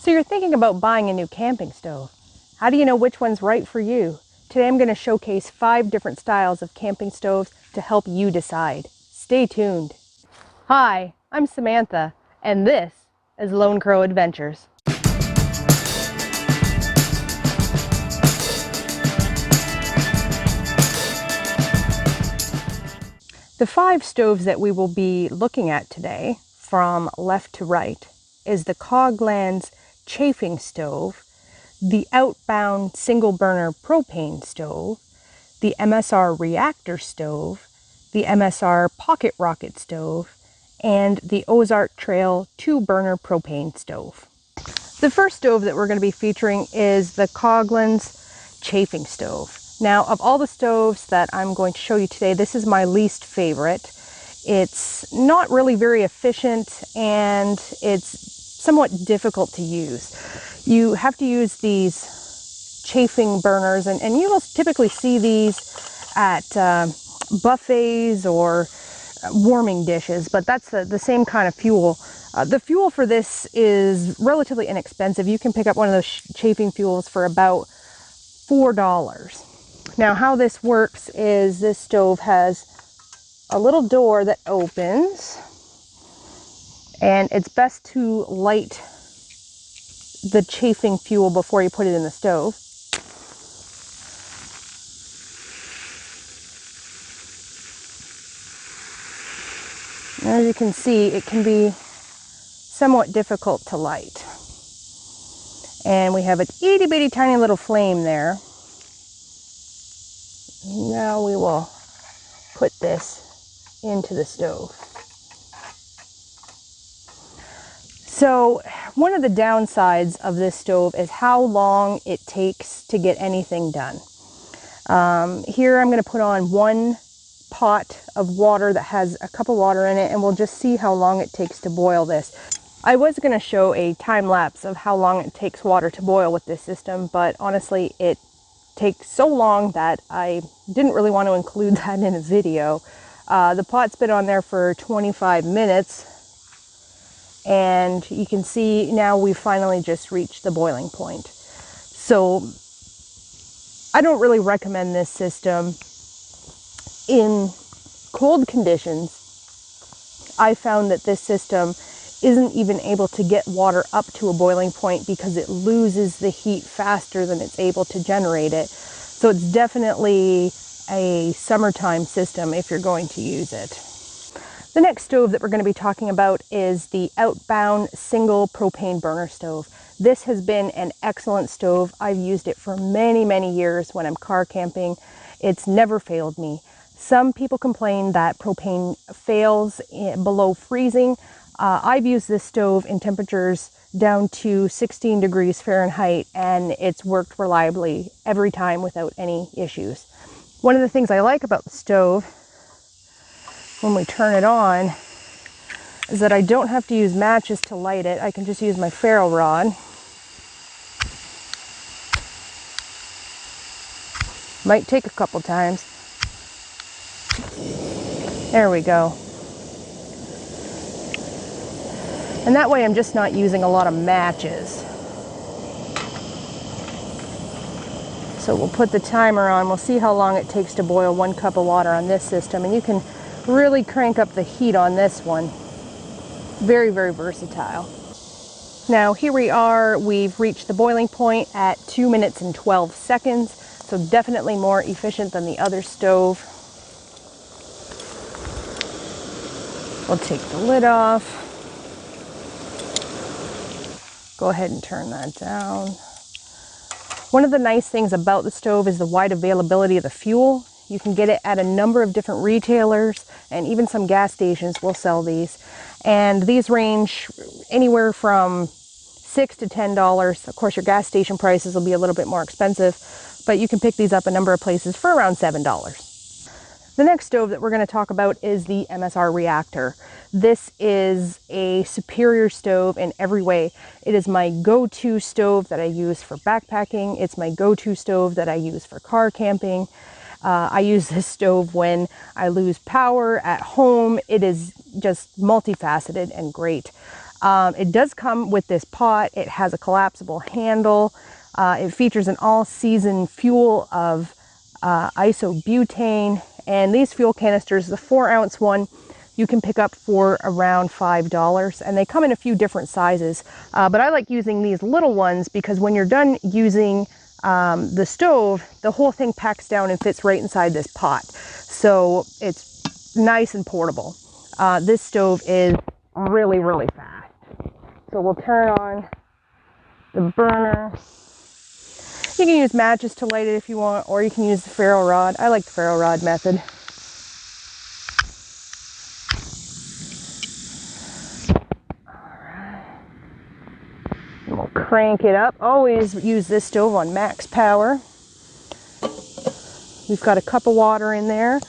So you're thinking about buying a new camping stove. How do you know which one's right for you? Today I'm going to showcase 5 different styles of camping stoves to help you decide. Stay tuned. Hi, I'm Samantha, and this is Lone Crow Adventures. The 5 stoves that we will be looking at today, from left to right, is the Coghlan's chafing stove, the Outbound single burner propane stove, the MSR Reactor stove, the MSR PocketRocket stove, and the Ozark Trail 2-burner propane stove. The first stove that we're going to be featuring is the Coghlan's chafing stove. Now, of all the stoves that I'm going to show you today, this is my least favorite. It's not really very efficient and it's somewhat difficult to use. You have to use these chafing burners, and you will typically see these at buffets or warming dishes, but that's the same kind of fuel. The fuel for this is relatively inexpensive. You can pick up one of those chafing fuels for about $4. Now, how this works is this stove has a little door that opens, and it's best to light the chafing fuel before you put it in the stove. As you can see, it can be somewhat difficult to light. And we have an itty bitty tiny little flame there. Now we will put this into the stove. So one of the downsides of this stove is how long it takes to get anything done. Here I'm going to put on 1 pot of water that has a cup of water in it, and we'll just see how long it takes to boil this. I was going to show a time lapse of how long it takes water to boil with this system, but honestly it takes so long that I didn't really want to include that in a video. The pot's been on there for 25 minutes. And you can see now we've finally just reached the boiling point. So I don't really recommend this system in cold conditions. I found that this system isn't even able to get water up to a boiling point because it loses the heat faster than it's able to generate it. So it's definitely a summertime system if you're going to use it. The next stove that we're going to be talking about is the Outbound single propane burner stove. This has been an excellent stove. I've used it for many years when I'm car camping. It's never failed me. Some people complain that propane fails below freezing. I've used this stove in temperatures down to 16 degrees Fahrenheit, and it's worked reliably every time without any issues. One of the things I like about the stove when we turn it on is that I don't have to use matches to light it. I can just use my ferro rod. Might take a couple times. There we go. And that way I'm just not using a lot of matches. So we'll put the timer on. We'll see how long it takes to boil 1 cup of water on this system. And you can really crank up the heat on this one. Very versatile. Now here we are. We've reached the boiling point at 2 minutes and 12 seconds. So definitely more efficient than the other stove. We'll take the lid off. Go ahead and turn that down. One of the nice things about the stove is the wide availability of the fuel. You can get it at a number of different retailers, and even some gas stations will sell these. And these range anywhere from $6 to $10. Of course, your gas station prices will be a little bit more expensive, but you can pick these up a number of places for around $7. The next stove that we're going to talk about is the MSR Reactor. This is a superior stove in every way. It is my go-to stove that I use for backpacking. It's my go-to stove that I use for car camping. I use this stove when I lose power at home. It is just multifaceted and great. It does come with this pot. It has a collapsible handle. It features an all-season fuel of isobutane, and these fuel canisters, the 4-ounce one, you can pick up for around $5, and they come in a few different sizes. But I like using these little ones because when you're done using the stove, the whole thing packs down and fits right inside this pot. So it's nice and portable. This stove is really, really fast. So we'll turn on the burner. You can use matches to light it if you want, or you can use the ferro rod. I like the ferro rod method. And we'll crank it up. Always use this stove on max power. We've got a cup of water in there,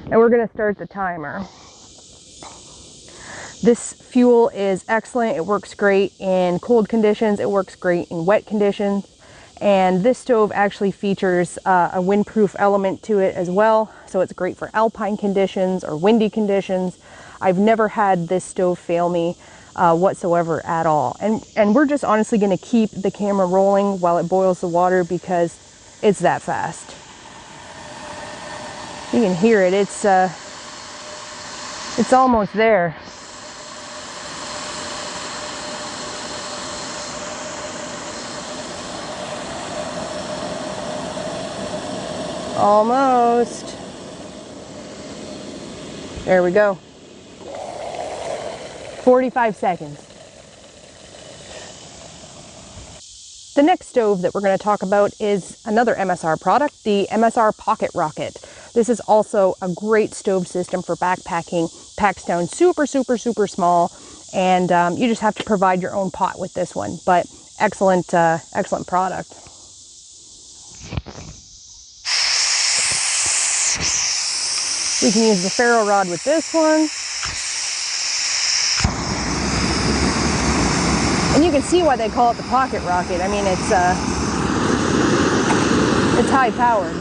and we're going to start the timer. This fuel is excellent. It works great in cold conditions. It works great in wet conditions. And this stove actually features a windproof element to it as well. So it's great for alpine conditions or windy conditions. I've never had this stove fail me whatsoever at all. And we're just honestly going to keep the camera rolling while it boils the water because it's that fast. You can hear it. It's almost there. Almost. There we go. 45 seconds. The next stove that we're going to talk about is another MSR product, the MSR PocketRocket. This is also a great stove system for backpacking. Packs down super, super, super small, and you just have to provide your own pot with this one. But excellent, excellent product. We can use the ferro rod with this one. And you can see why they call it the PocketRocket. I mean, it's high powered.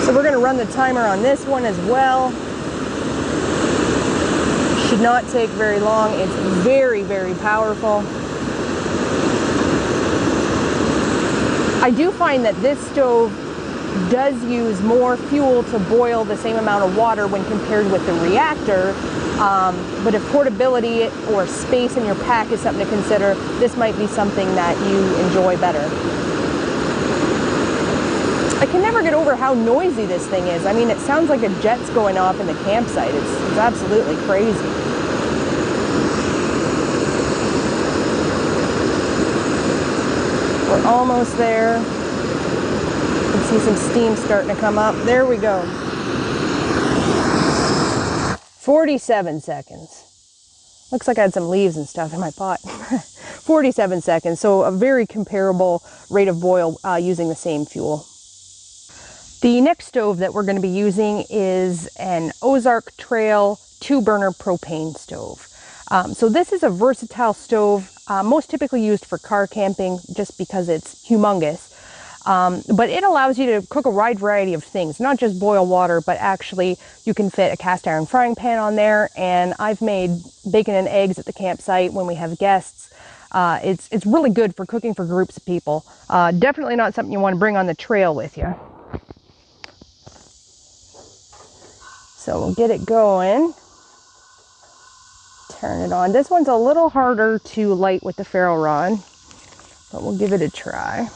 So we're going to run the timer on this one as well. Should not take very long. It's very, very powerful. I do find that this stove does use more fuel to boil the same amount of water when compared with the Reactor, but if portability or space in your pack is something to consider, this might be something that you enjoy better. I can never get over how noisy this thing is. I mean, it sounds like a jet's going off in the campsite. It's absolutely crazy. We're almost there. You can see some steam starting to come up. There we go. 47 seconds. Looks like I had some leaves and stuff in my pot. 47 seconds, so a very comparable rate of boil using the same fuel. The next stove that we're going to be using is an Ozark Trail 2-burner propane stove. So this is a versatile stove, most typically used for car camping just because it's humongous. But it allows you to cook a wide variety of things, not just boil water, but actually you can fit a cast iron frying pan on there. And I've made bacon and eggs at the campsite when we have guests. It's really good for cooking for groups of people. Definitely not something you want to bring on the trail with you. So we'll get it going. Turn it on. This one's a little harder to light with the ferro rod, but we'll give it a try.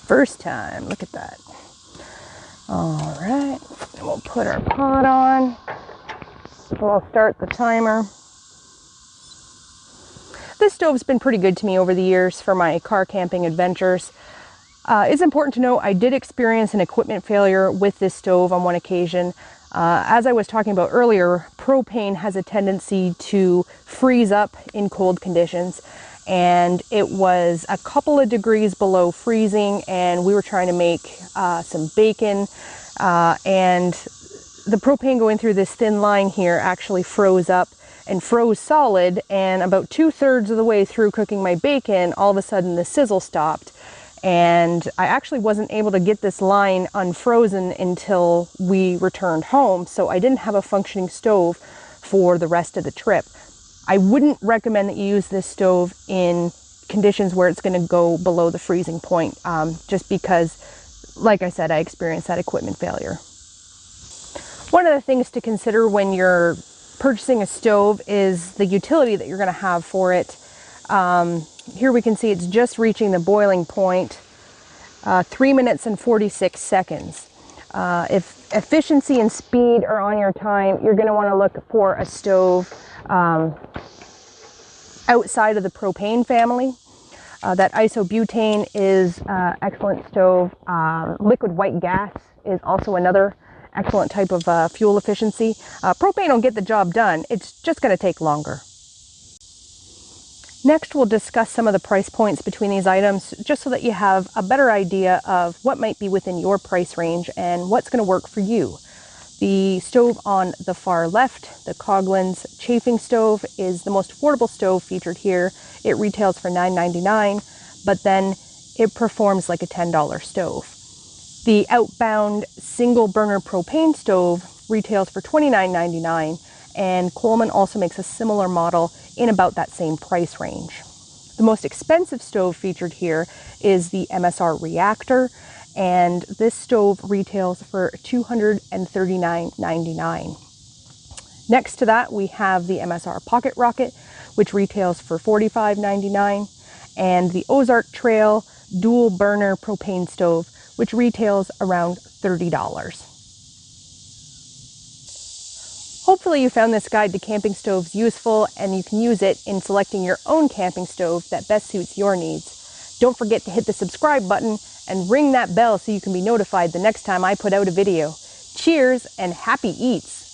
First time, look at that. All right, and we'll put our pot on. So I'll start the timer. This stove's been pretty good to me over the years for my car camping adventures. It's important to note I did experience an equipment failure with this stove on one occasion. As I was talking about earlier, propane has a tendency to freeze up in cold conditions, and it was a couple of degrees below freezing, and we were trying to make some bacon, and the propane going through this thin line here actually froze up and froze solid, and about 2/3 of the way through cooking my bacon, all of a sudden the sizzle stopped. And I actually wasn't able to get this line unfrozen until we returned home, so I didn't have a functioning stove for the rest of the trip. I wouldn't recommend that you use this stove in conditions where it's going to go below the freezing point, just because, like I said, I experienced that equipment failure. One of the things to consider when you're purchasing a stove is the utility that you're going to have for it. Here we can see it's just reaching the boiling point, 3 minutes and 46 seconds. If efficiency and speed are on your time, you're going to want to look for a stove outside of the propane family. That isobutane is an excellent stove. Liquid white gas is also another excellent type of fuel efficiency. Propane will get the job done. It's just going to take longer. Next, we'll discuss some of the price points between these items, just so that you have a better idea of what might be within your price range and what's going to work for you. The stove on the far left, the Coghlan's chafing stove, is the most affordable stove featured here. It retails for $9.99, but then it performs like a $10 stove. The Outbound single burner propane stove retails for $29.99, and Coleman also makes a similar model in about that same price range. The most expensive stove featured here is the MSR Reactor, and this stove retails for $239.99. Next to that, we have the MSR PocketRocket, which retails for $45.99, and the Ozark Trail dual burner propane stove, which retails around $30. Hopefully you found this guide to camping stoves useful, and you can use it in selecting your own camping stove that best suits your needs. Don't forget to hit the subscribe button and ring that bell so you can be notified the next time I put out a video. Cheers and happy eats!